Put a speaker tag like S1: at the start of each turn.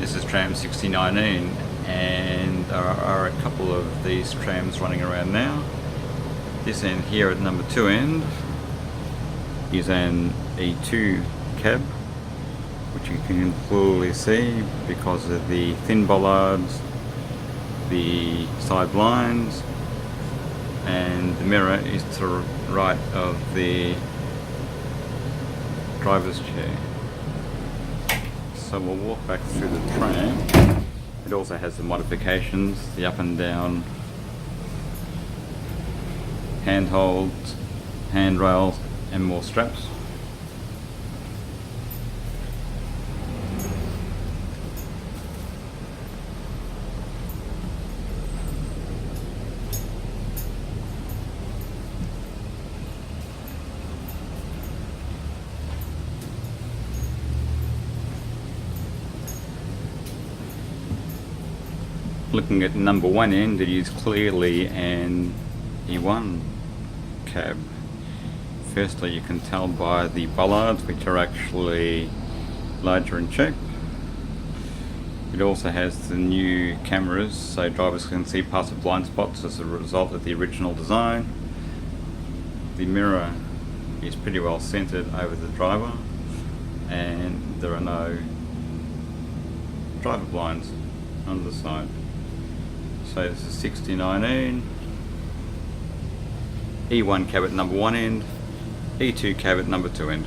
S1: This is tram 6019, and there are a couple of these trams running around now. This end here at number 2 end is an E2 cab, which you can clearly see because of the thin bollards, the side blinds, and the mirror is to the right of the driver's chair. So we'll walk back through the tram. It also has the modifications, the up and down handholds, handrails, and more straps. Looking at number 1 end, it is clearly an E1 cab. Firstly, you can tell by the bollards, which are actually larger in shape. It also has the new cameras, so drivers can see past the blind spots as a result of the original design. The mirror is pretty well centered over the driver, and there are no driver blinds on the side. So this is 6019, E1 cab at number 1 end, E2 cab at number 2 end.